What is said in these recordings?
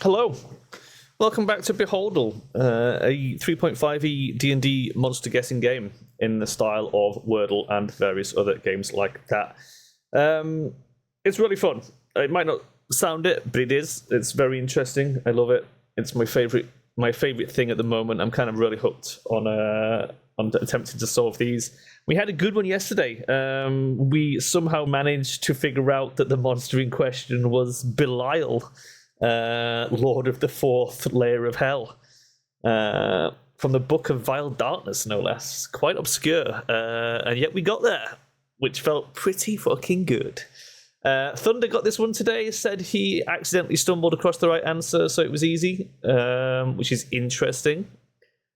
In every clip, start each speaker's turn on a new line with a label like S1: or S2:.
S1: Hello, welcome back to Beholdle, a 3.5e D&D monster guessing game in the style of Wordle and various other games like that. It's really fun. It might not sound it, but it is. It's very interesting. I love it. It's my favorite thing at the moment. I'm kind of really hooked on attempting to solve these. We had a good one yesterday. We somehow managed to figure out that the monster in question was Belial, Lord of the Fourth Layer of Hell, from the Book of Vile Darkness, no less. Quite obscure, and yet we got there, which felt pretty fucking good. Thunder got this one today, said he accidentally stumbled across the right answer, so it was easy, which is interesting.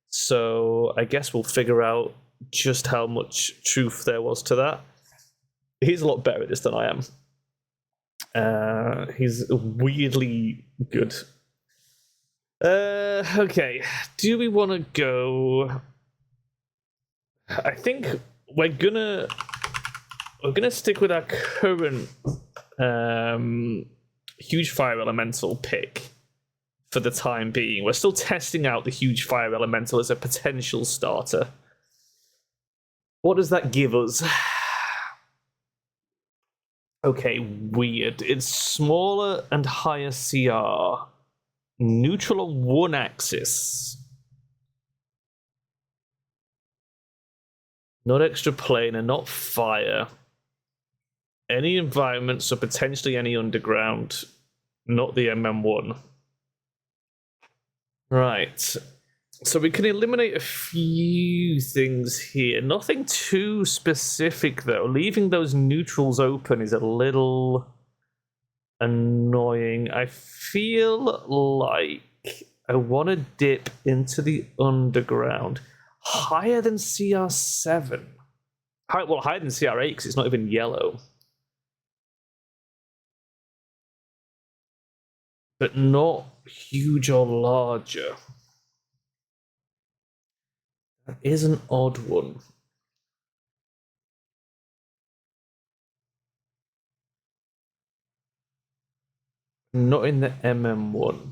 S1: So I guess we'll figure out just how much truth there was to that. He's a lot better at this than I am. He's weirdly good. Okay, do we want to go? I think we're gonna stick with our current huge fire elemental pick for the time being. We're still testing out the huge fire elemental as a potential starter. What does that give us? Okay, weird. It's smaller and higher CR. Neutral on one axis. Not extra planar, not fire. Any environment, so potentially any underground. Not the MM1. Right. So we can eliminate a few things here. Nothing too specific, though. Leaving those neutrals open is a little annoying. I feel like I want to dip into the underground. Higher than CR7. Well, higher than CR8 because it's not even yellow. But not huge or larger. That is an odd one. Not in the MM1.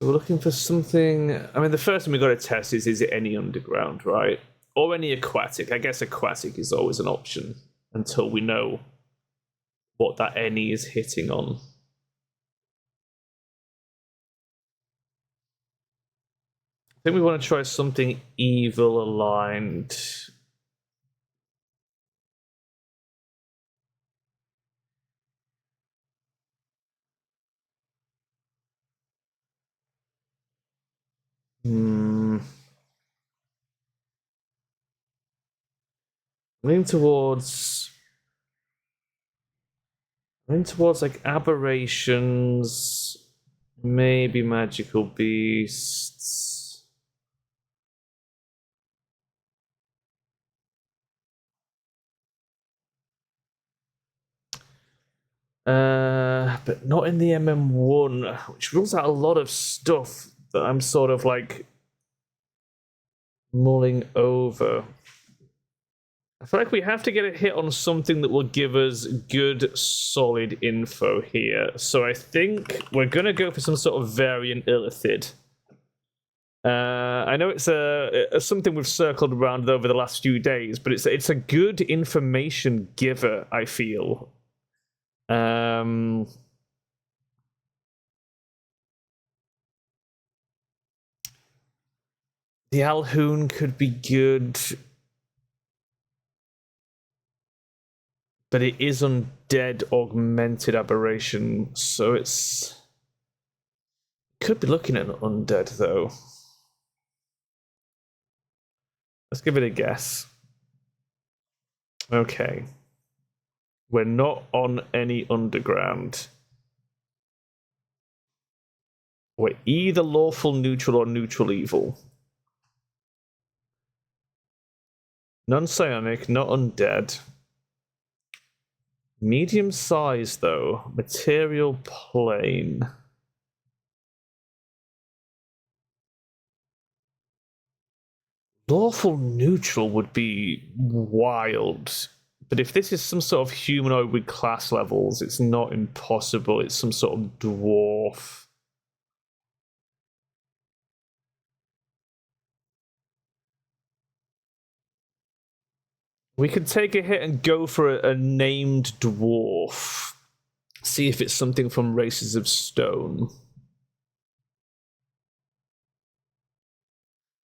S1: So we're looking for something. I mean, the first thing we've got to test is it any underground, right? Or any aquatic. I guess aquatic is always an option until we know what that any is hitting on. I think we want to try something evil aligned. Leaning towards like aberrations, maybe magical beasts. But not in the MM1, which rules out a lot of stuff that I'm sort of like mulling over. I feel like we have to get a hit on something that will give us good, solid info here. So I think we're going to go for some sort of variant illithid. I know it's something we've circled around over the last few days, but it's a good information giver, I feel. The Alhoon could be good, but it is undead augmented aberration, so it's could be looking at an undead though. Let's give it a guess. Okay. We're not on any underground. We're either lawful neutral or neutral evil. Non-psionic, not undead. Medium size, though. Material plane. Lawful neutral would be wild, But if this is some sort of humanoid with class levels, it's not impossible. It's some sort of dwarf. We could take a hit and go for a named dwarf. See if it's something from Races of Stone.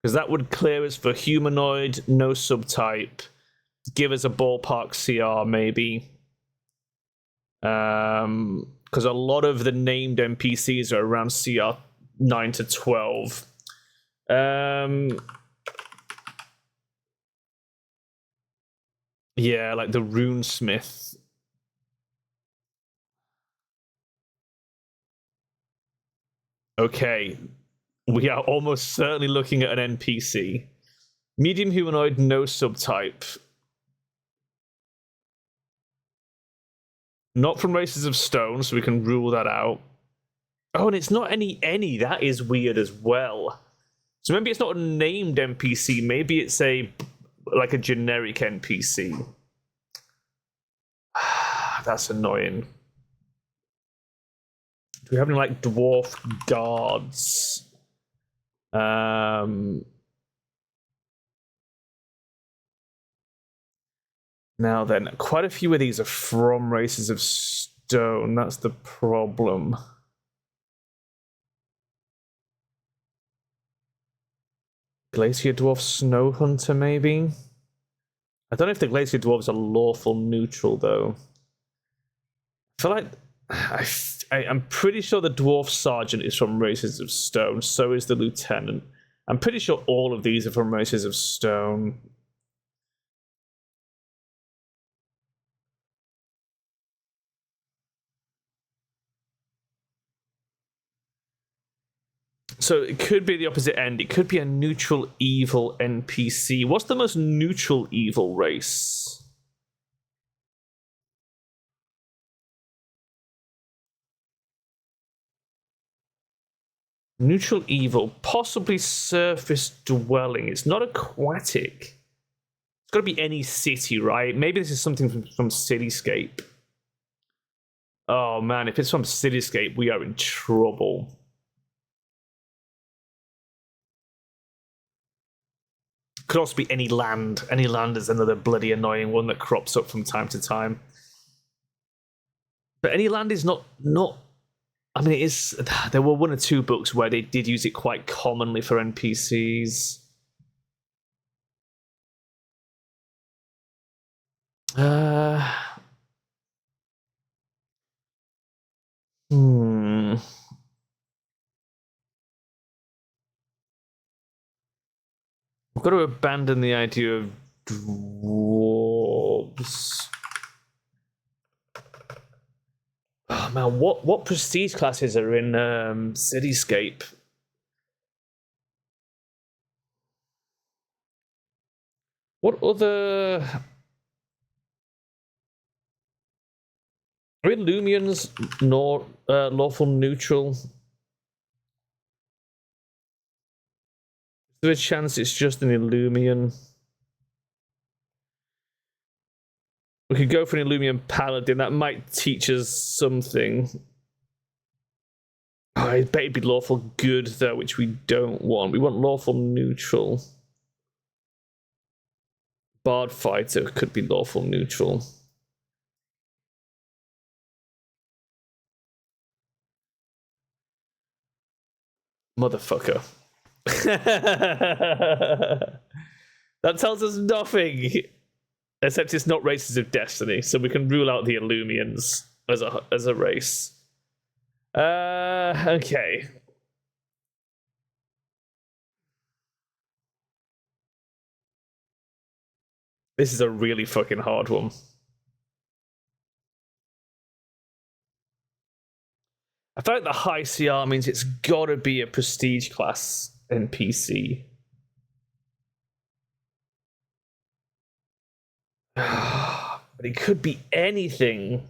S1: Because that would clear us for humanoid, no subtype. Give us a ballpark CR, maybe. Because a lot of the named NPCs are around CR 9 to 12. Yeah, like the runesmith. Okay, we are almost certainly looking at an NPC. Medium humanoid, no subtype. Not from Races of Stone, so we can rule that out. Oh, and it's not any. That is weird as well. So maybe it's not a named NPC. Maybe it's a generic NPC. That's annoying. Do we have any like dwarf guards? Now then, quite a few of these are from Races of Stone. That's the problem. Glacier Dwarf Snow Hunter, maybe? I don't know if the Glacier Dwarves are lawful neutral, though. I feel like I'm pretty sure the Dwarf Sergeant is from Races of Stone. So is the Lieutenant. I'm pretty sure all of these are from Races of Stone. So it could be the opposite end. It could be a neutral evil NPC. What's the most neutral evil race? Neutral evil, possibly surface dwelling. It's not aquatic. It's got to be any city, right? Maybe this is something from Cityscape. Oh man, if it's from Cityscape, we are in trouble. Could also be any land. Any land is another bloody annoying one that crops up from time to time. But any land is not. I mean, it is. There were one or two books where they did use it quite commonly for NPCs. Hmm. We've got to abandon the idea of dwarves. Oh man, what prestige classes are in Cityscape? What other are Illumians nor lawful neutral? Is there a chance it's just an Illumian? We could go for an Illumian Paladin. That might teach us something. Oh, I bet it'd be lawful good, though, which we don't want. We want lawful neutral. Bard Fighter could be lawful neutral. Motherfucker. That tells us nothing. Except it's not Races of Destiny, so we can rule out the Illumians as a race. Okay. This is a really fucking hard one. I feel like the high CR means it's gotta be a prestige class NPC. But it could be anything.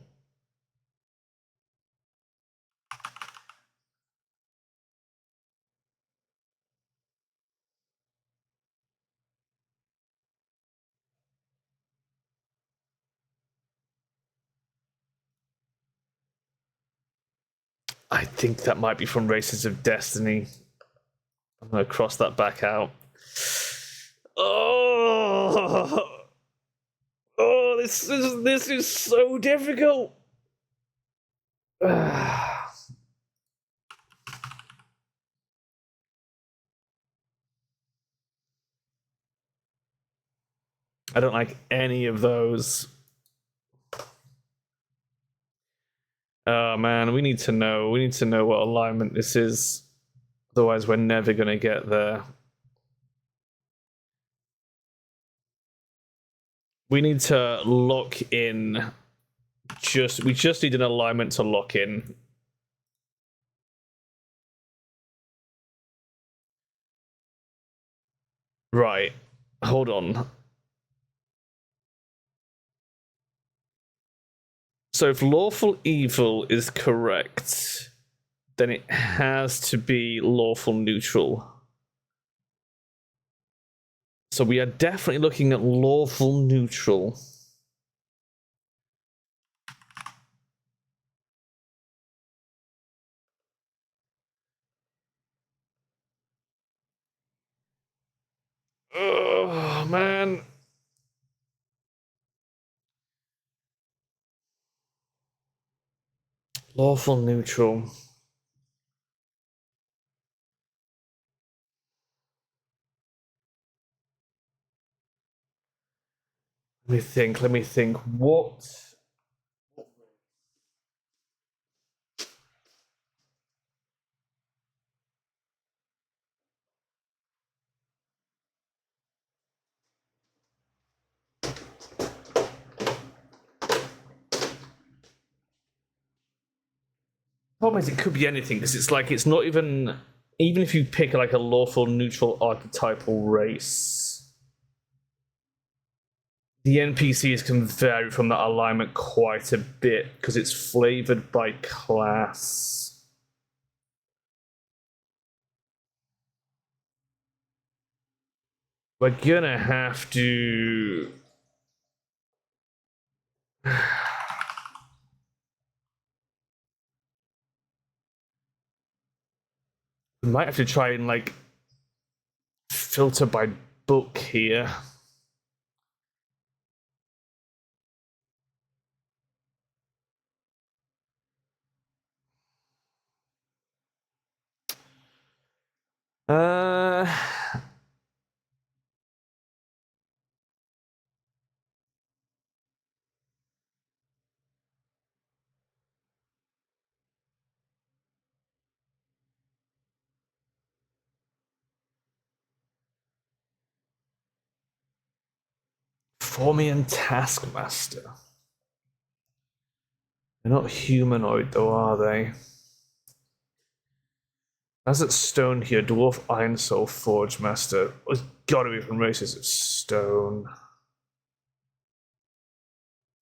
S1: I think that might be from Races of Destiny. I'm gonna cross that back out. Oh, this is so difficult. I don't like any of those. Oh man, we need to know. We need to know what alignment this is. Otherwise, we're never gonna get there. We need to lock in. We just need an alignment to lock in. Right. Hold on. So if lawful evil is correct, then it has to be lawful neutral. So we are definitely looking at lawful neutral. Oh, man. Lawful neutral. Let me think. What? Problem is, it could be anything because it's like it's not even if you pick like a lawful neutral archetypal race, the NPCs can vary from that alignment quite a bit because it's flavored by class. We're gonna have to. We might have to try and like filter by book here. Uh, Formian Taskmaster. They're not humanoid though, are they? As it's stone here, Dwarf Iron Soul Forge Master. It's gotta be from races of stone.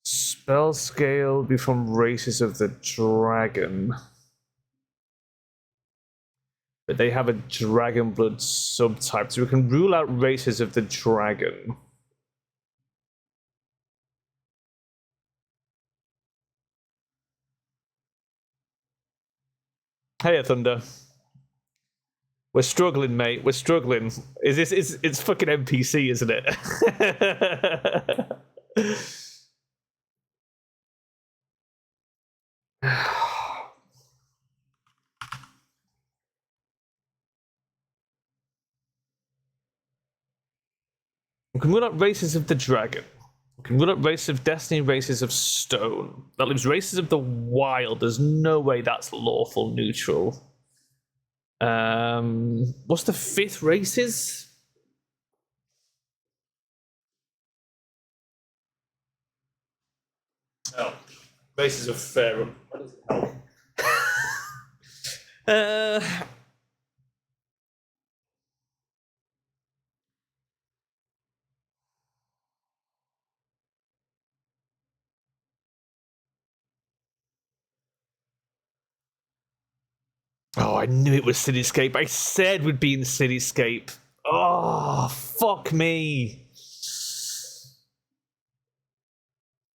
S1: Spell scale be from races of the dragon. But they have a dragon blood subtype, so we can rule out races of the dragon. Hey, Thunder. We're struggling, mate. We're struggling. It's fucking NPC, isn't it? We can rule out races of the dragon. We can rule out races of destiny, races of stone. That leaves races of the wild. There's no way that's lawful neutral. What's the fifth races? Oh, races of Faerun. What does it help? Oh, I knew it was Cityscape. I said we'd be in Cityscape. Oh, fuck me.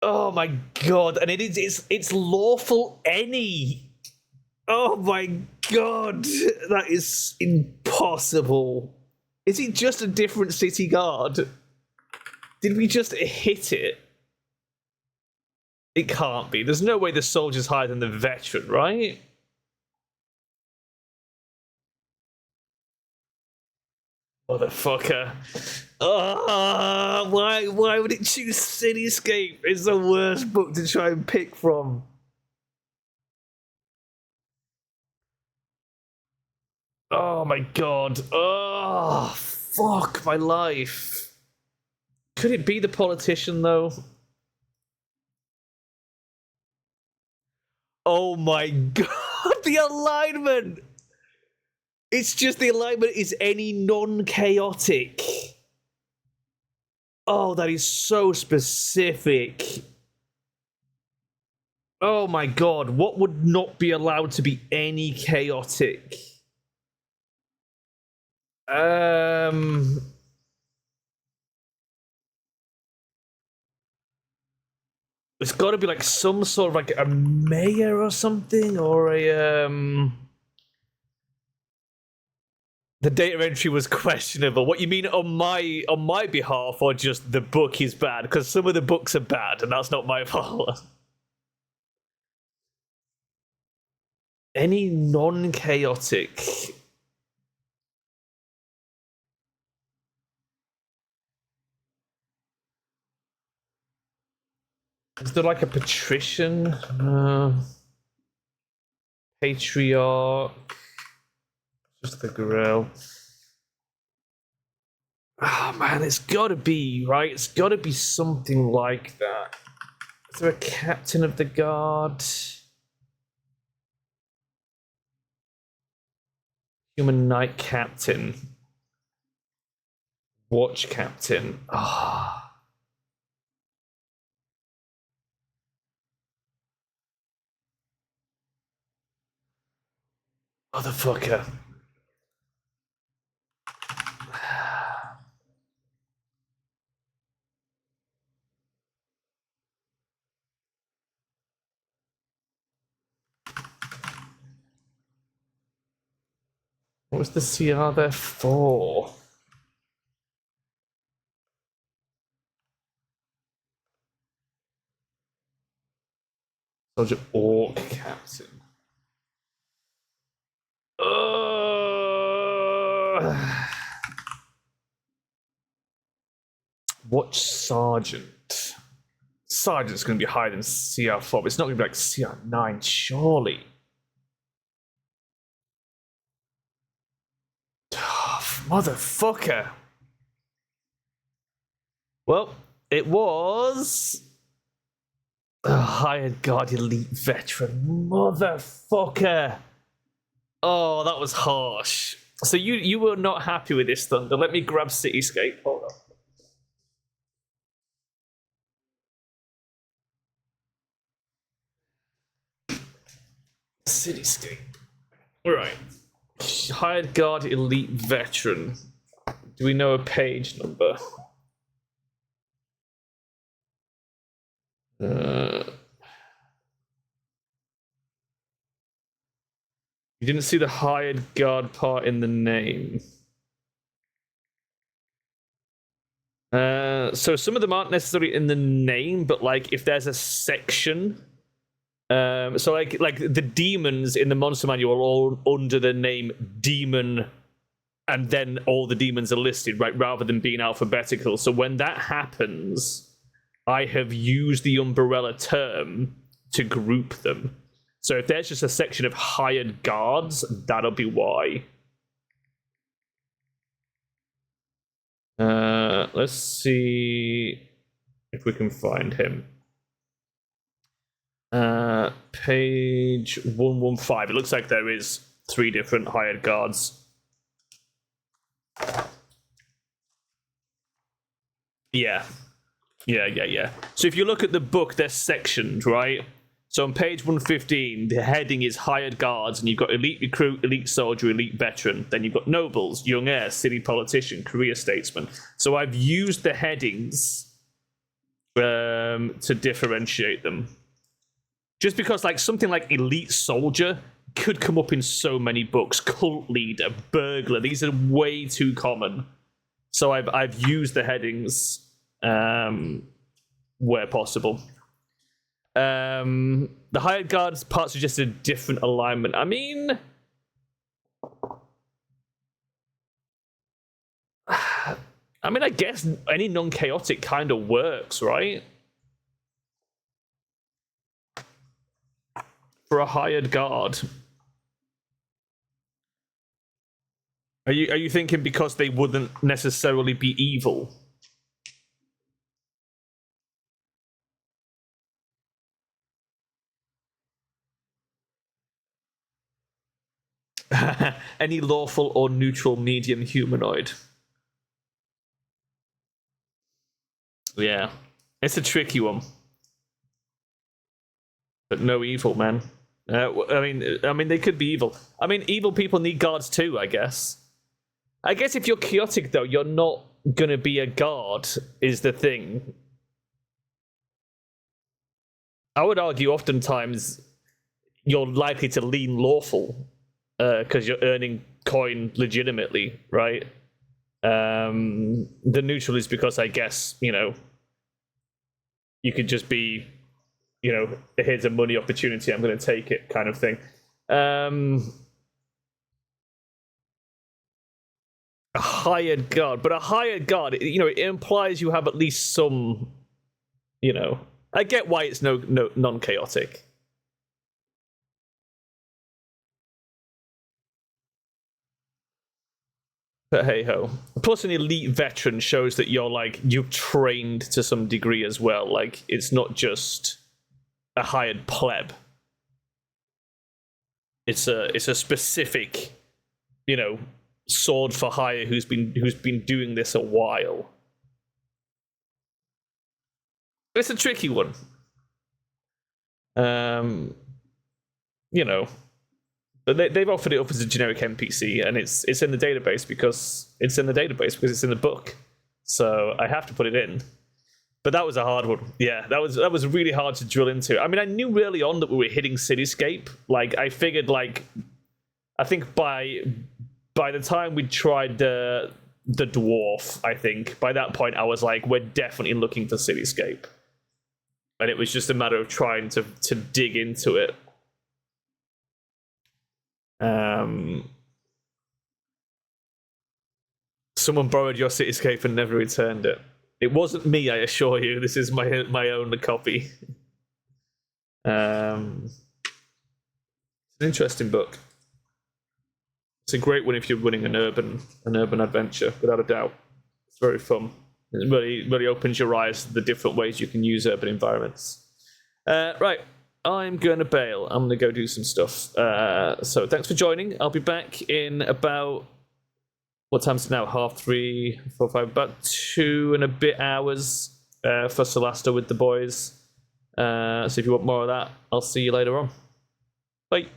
S1: Oh my god. And it's lawful any. Oh my god, that is impossible. Is it just a different city guard? Did we just hit it? It can't be. There's no way the soldier's higher than the veteran, right? Motherfucker. Why would it choose Cityscape? It's the worst book to try and pick from. Oh my god. Oh, fuck my life. Could it be the politician, though? Oh my god, the alignment! It's just the alignment is any non-chaotic. Oh, that is so specific. Oh my god, what would not be allowed to be any chaotic? It's got to be like some sort of like a mayor or something, or a The data entry was questionable. What you mean on my behalf, or just the book is bad? Because some of the books are bad, and that's not my fault. Any non-chaotic. Is there like a patrician? Patriarch. Just the grill. Oh man, it's gotta be, right? It's gotta be something like that. Is there a captain of the guard? Human knight captain. Watch captain. Ah. Motherfucker. What was the CR there for? Soldier Orc captain. Watch sergeant. Sergeant's going to be higher than CR4, but it's not going to be like CR9, surely. Motherfucker. Well, it was hired guard elite veteran. Motherfucker. Oh, that was harsh. So you were not happy with this, Thunder. Let me grab Cityscape. Hold on. Cityscape. All right. Hired guard elite veteran. Do we know a page number? You didn't see the hired guard part in the name. So some of them aren't necessarily in the name, but like if there's a section, so like the demons in the monster manual are all under the name demon, and then all the demons are listed, right, rather than being alphabetical. So when that happens, I have used the umbrella term to group them. So if there's just a section of hired guards, that'll be why. Let's see if we can find him. Page 115. It looks like there is 3 different hired guards. Yeah. So if you look at the book, they're sectioned, right? So on page 115, the heading is hired guards, and you've got elite recruit, elite soldier, elite veteran. Then you've got nobles, young heir, city politician, career statesman. So I've used the headings to differentiate them. Just because like something like elite soldier could come up in so many books. Cult leader, burglar. These are way too common. So I've used the headings where possible. The hired guards part suggest a different alignment. I mean, I guess any non-chaotic kind of works, right? For a hired guard. Are you thinking because they wouldn't necessarily be evil? Any lawful or neutral medium humanoid? Yeah, it's a tricky one, but no evil, man. I mean, they could be evil. I mean, evil people need guards too, I guess. I guess if you're chaotic, though, you're not gonna be a guard, is the thing. I would argue oftentimes you're likely to lean lawful because you're earning coin legitimately, right? The neutral is because I guess, you could just be, here's a money opportunity, I'm going to take it kind of thing. A hired guard, but a hired guard, it implies you have at least some, I get why it's no non-chaotic. But hey ho. Plus, an elite veteran shows that you've trained to some degree as well. Like, it's not just a hired pleb. It's a specific, sword for hire who's been doing this a while. It's a tricky one. But they've offered it up as a generic NPC, and it's in the database because it's in the book. So I have to put it in. But that was a hard one. Yeah, that was really hard to drill into. I mean, I knew early on that we were hitting Cityscape. Like, I figured, I think by the time we tried the dwarf, I think by that point I was like, we're definitely looking for Cityscape, and it was just a matter of trying to dig into it. Someone borrowed your Cityscape and never returned it. It wasn't me, I assure you. This is my own copy. It's an interesting book. It's a great one if you're winning an urban adventure, without a doubt. It's very fun. It really opens your eyes to the different ways you can use urban environments. Right. I'm going to bail. I'm going to go do some stuff. So thanks for joining. I'll be back in about, what time's it now? 3:30, 4, 5, about 2 and a bit hours for Solasta with the boys. So if you want more of that, I'll see you later on. Bye.